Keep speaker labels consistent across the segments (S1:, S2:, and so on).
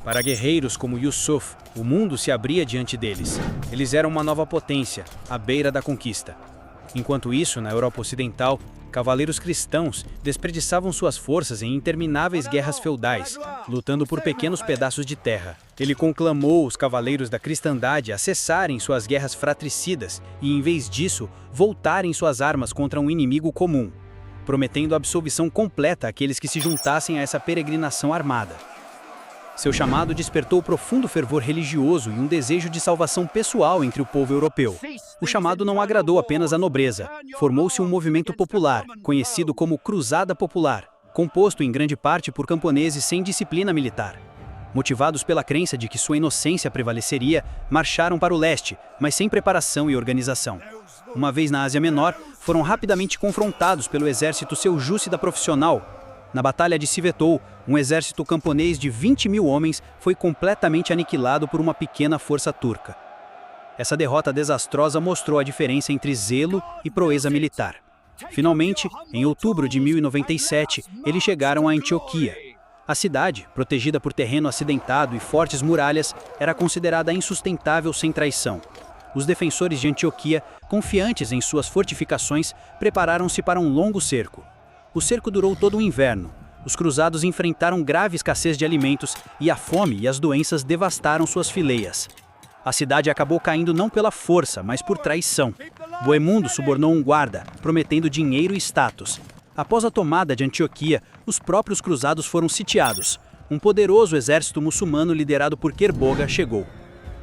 S1: Para guerreiros como Yusuf, o mundo se abria diante deles. Eles eram uma nova potência, à beira da conquista. Enquanto isso, na Europa Ocidental, cavaleiros cristãos desperdiçavam suas forças em intermináveis guerras feudais, lutando por pequenos pedaços de terra. Ele conclamou os cavaleiros da cristandade a cessarem suas guerras fratricidas e, em vez disso, voltarem suas armas contra um inimigo comum, prometendo a absolvição completa àqueles que se juntassem a essa peregrinação armada. Seu chamado despertou profundo fervor religioso e um desejo de salvação pessoal entre o povo europeu. O chamado não agradou apenas a nobreza. Formou-se um movimento popular, conhecido como Cruzada Popular, composto em grande parte por camponeses sem disciplina militar. Motivados pela crença de que sua inocência prevaleceria, marcharam para o leste, mas sem preparação e organização. Uma vez na Ásia Menor, foram rapidamente confrontados pelo exército seljúcida profissional. Na Batalha de Sivetou, um exército camponês de 20.000 homens foi completamente aniquilado por uma pequena força turca. Essa derrota desastrosa mostrou a diferença entre zelo e proeza militar. Finalmente, em outubro de 1097, eles chegaram a Antioquia. A cidade, protegida por terreno acidentado e fortes muralhas, era considerada insustentável sem traição. Os defensores de Antioquia, confiantes em suas fortificações, prepararam-se para um longo cerco. O cerco durou todo o inverno. Os cruzados enfrentaram grave escassez de alimentos e a fome e as doenças devastaram suas fileiras. A cidade acabou caindo não pela força, mas por traição. Boemundo subornou um guarda, prometendo dinheiro e status. Após a tomada de Antioquia, os próprios cruzados foram sitiados. Um poderoso exército muçulmano liderado por Kerboga chegou.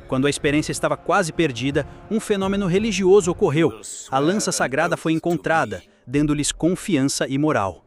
S1: Quando a esperança estava quase perdida, um fenômeno religioso ocorreu. A lança sagrada foi encontrada, dando-lhes confiança e moral.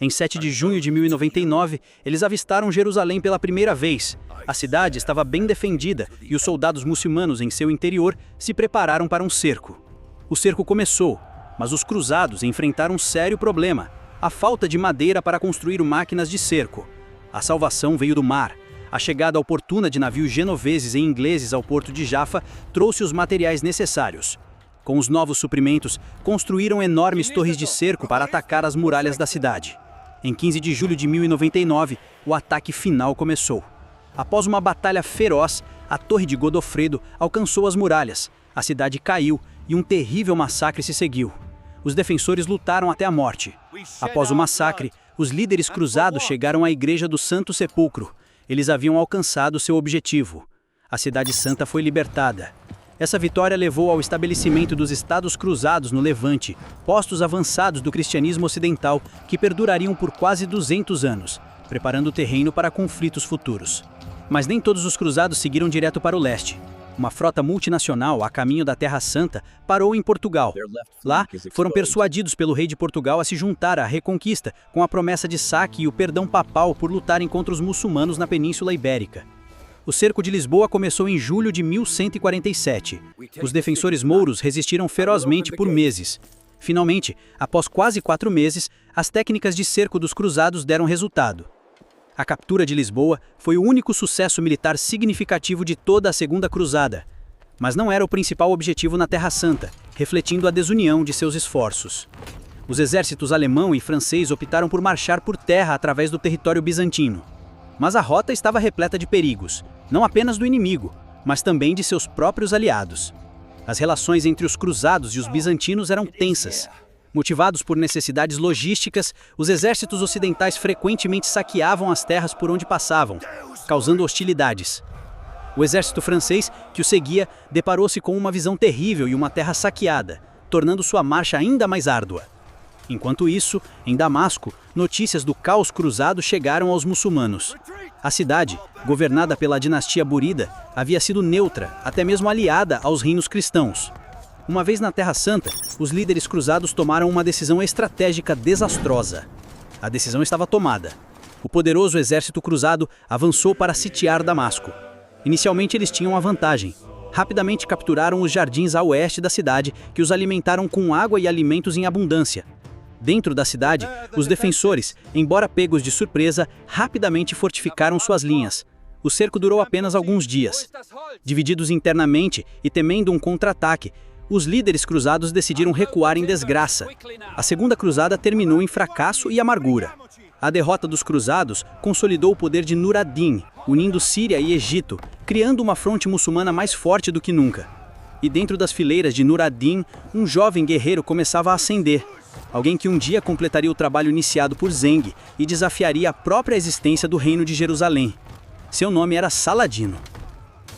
S1: Em 7 de junho de 1099, eles avistaram Jerusalém pela primeira vez. A cidade estava bem defendida e os soldados muçulmanos em seu interior se prepararam para um cerco. O cerco começou, mas os cruzados enfrentaram um sério problema: a falta de madeira para construir máquinas de cerco. A salvação veio do mar. A chegada oportuna de navios genoveses e ingleses ao porto de Jaffa trouxe os materiais necessários. Com os novos suprimentos, construíram enormes torres de cerco para atacar as muralhas da cidade. Em 15 de julho de 1099, o ataque final começou. Após uma batalha feroz, a torre de Godofredo alcançou as muralhas, a cidade caiu e um terrível massacre se seguiu. Os defensores lutaram até a morte. Após o massacre, os líderes cruzados chegaram à Igreja do Santo Sepulcro. Eles haviam alcançado seu objetivo. A Cidade Santa foi libertada. Essa vitória levou ao estabelecimento dos Estados Cruzados no Levante, postos avançados do cristianismo ocidental que perdurariam por quase 200 anos, preparando o terreno para conflitos futuros. Mas nem todos os cruzados seguiram direto para o leste. Uma frota multinacional a caminho da Terra Santa parou em Portugal. Lá, foram persuadidos pelo rei de Portugal a se juntar à Reconquista com a promessa de saque e o perdão papal por lutarem contra os muçulmanos na Península Ibérica. O cerco de Lisboa começou em julho de 1147. Os defensores mouros resistiram ferozmente por meses. Finalmente, após quase 4 meses, as técnicas de cerco dos cruzados deram resultado. A captura de Lisboa foi o único sucesso militar significativo de toda a Segunda Cruzada, mas não era o principal objetivo na Terra Santa, refletindo a desunião de seus esforços. Os exércitos alemão e francês optaram por marchar por terra através do território bizantino. Mas a rota estava repleta de perigos, não apenas do inimigo, mas também de seus próprios aliados. As relações entre os cruzados e os bizantinos eram tensas. Motivados por necessidades logísticas, os exércitos ocidentais frequentemente saqueavam as terras por onde passavam, causando hostilidades. O exército francês, que o seguia, deparou-se com uma visão terrível e uma terra saqueada, tornando sua marcha ainda mais árdua. Enquanto isso, em Damasco, notícias do caos cruzado chegaram aos muçulmanos. A cidade, governada pela dinastia Burida, havia sido neutra, até mesmo aliada aos reinos cristãos. Uma vez na Terra Santa, os líderes cruzados tomaram uma decisão estratégica desastrosa. A decisão estava tomada. O poderoso exército cruzado avançou para sitiar Damasco. Inicialmente eles tinham a vantagem. Rapidamente capturaram os jardins a oeste da cidade, que os alimentaram com água e alimentos em abundância. Dentro da cidade, os defensores, embora pegos de surpresa, rapidamente fortificaram suas linhas. O cerco durou apenas alguns dias. Divididos internamente e temendo um contra-ataque, os líderes cruzados decidiram recuar em desgraça. A Segunda Cruzada terminou em fracasso e amargura. A derrota dos cruzados consolidou o poder de Nur ad-Din, unindo Síria e Egito, criando uma fronte muçulmana mais forte do que nunca. E dentro das fileiras de Nur ad-Din, um jovem guerreiro começava a ascender. Alguém que um dia completaria o trabalho iniciado por Zeng e desafiaria a própria existência do reino de Jerusalém. Seu nome era Saladino.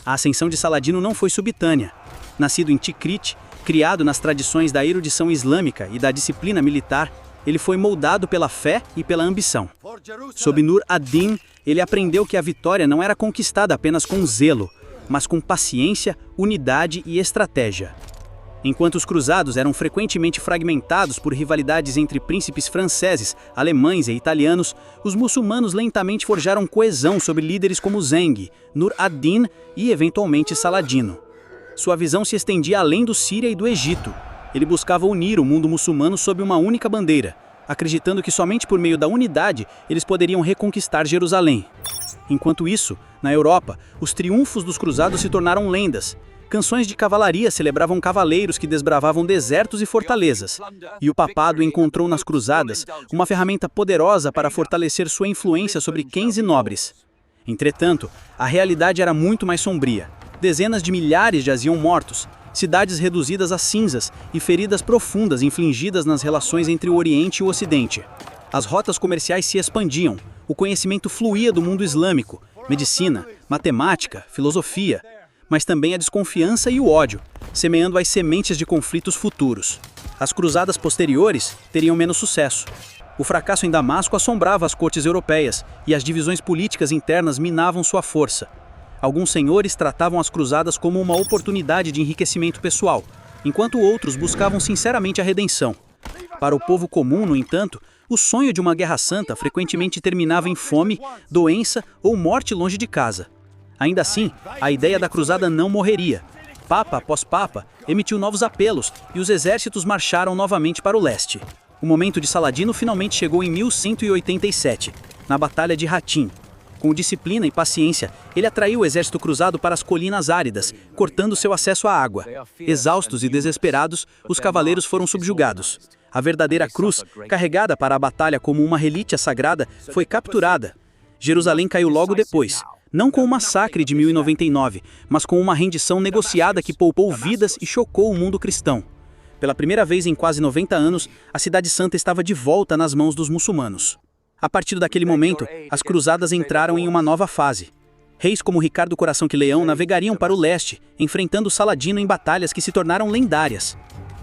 S1: A ascensão de Saladino não foi subitânea. Nascido em Tikrit, criado nas tradições da erudição islâmica e da disciplina militar, ele foi moldado pela fé e pela ambição. Sob Nur ad-Din, ele aprendeu que a vitória não era conquistada apenas com zelo, mas com paciência, unidade e estratégia. Enquanto os cruzados eram frequentemente fragmentados por rivalidades entre príncipes franceses, alemães e italianos, os muçulmanos lentamente forjaram coesão sob líderes como Zeng, Nur ad-Din e, eventualmente, Saladino. Sua visão se estendia além do Síria e do Egito. Ele buscava unir o mundo muçulmano sob uma única bandeira, acreditando que somente por meio da unidade eles poderiam reconquistar Jerusalém. Enquanto isso, na Europa, os triunfos dos cruzados se tornaram lendas. Canções de cavalaria celebravam cavaleiros que desbravavam desertos e fortalezas. E o papado encontrou nas cruzadas uma ferramenta poderosa para fortalecer sua influência sobre quens e nobres. Entretanto, a realidade era muito mais sombria. Dezenas de milhares jaziam mortos, cidades reduzidas a cinzas e feridas profundas infligidas nas relações entre o Oriente e o Ocidente. As rotas comerciais se expandiam, o conhecimento fluía do mundo islâmico, medicina, matemática, filosofia, mas também a desconfiança e o ódio, semeando as sementes de conflitos futuros. As cruzadas posteriores teriam menos sucesso. O fracasso em Damasco assombrava as cortes europeias e as divisões políticas internas minavam sua força. Alguns senhores tratavam as cruzadas como uma oportunidade de enriquecimento pessoal, enquanto outros buscavam sinceramente a redenção. Para o povo comum, no entanto, o sonho de uma guerra santa frequentemente terminava em fome, doença ou morte longe de casa. Ainda assim, a ideia da cruzada não morreria. Papa após papa emitiu novos apelos e os exércitos marcharam novamente para o leste. O momento de Saladino finalmente chegou em 1187, na Batalha de Hattin. Com disciplina e paciência, ele atraiu o exército cruzado para as colinas áridas, cortando seu acesso à água. Exaustos e desesperados, os cavaleiros foram subjugados. A verdadeira cruz, carregada para a batalha como uma relíquia sagrada, foi capturada. Jerusalém caiu logo depois, não com o massacre de 1099, mas com uma rendição negociada que poupou vidas e chocou o mundo cristão. Pela primeira vez em quase 90 anos, a Cidade Santa estava de volta nas mãos dos muçulmanos. A partir daquele momento, as cruzadas entraram em uma nova fase. Reis como Ricardo Coração que Leão navegariam para o leste, enfrentando Saladino em batalhas que se tornaram lendárias.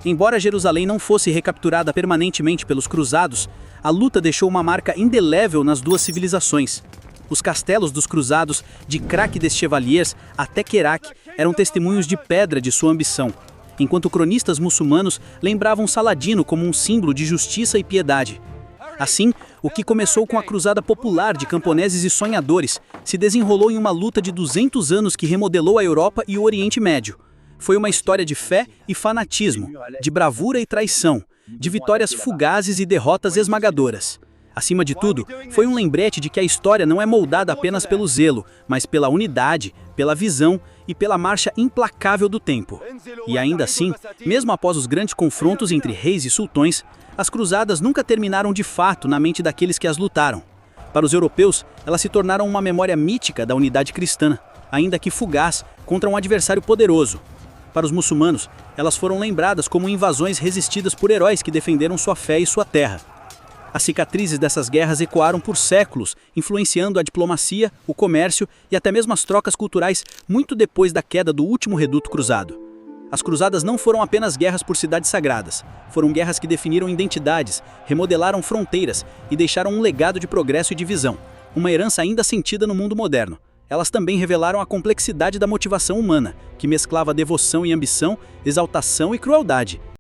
S1: Embora Jerusalém não fosse recapturada permanentemente pelos cruzados, a luta deixou uma marca indelével nas duas civilizações. Os castelos dos cruzados, de Craque des Chevaliers até Kerak, eram testemunhos de pedra de sua ambição, enquanto cronistas muçulmanos lembravam Saladino como um símbolo de justiça e piedade. Assim, o que começou com a cruzada popular de camponeses e sonhadores se desenrolou em uma luta de 200 anos que remodelou a Europa e o Oriente Médio. Foi uma história de fé e fanatismo, de bravura e traição, de vitórias fugazes e derrotas esmagadoras. Acima de tudo, foi um lembrete de que a história não é moldada apenas pelo zelo, mas pela unidade, pela visão e pela marcha implacável do tempo. E ainda assim, mesmo após os grandes confrontos entre reis e sultões, as cruzadas nunca terminaram de fato na mente daqueles que as lutaram. Para os europeus, elas se tornaram uma memória mítica da unidade cristã, ainda que fugaz, contra um adversário poderoso. Para os muçulmanos, elas foram lembradas como invasões resistidas por heróis que defenderam sua fé e sua terra. As cicatrizes dessas guerras ecoaram por séculos, influenciando a diplomacia, o comércio e até mesmo as trocas culturais muito depois da queda do último reduto cruzado. As cruzadas não foram apenas guerras por cidades sagradas, foram guerras que definiram identidades, remodelaram fronteiras e deixaram um legado de progresso e divisão, uma herança ainda sentida no mundo moderno. Elas também revelaram a complexidade da motivação humana, que mesclava devoção e ambição, exaltação e crueldade.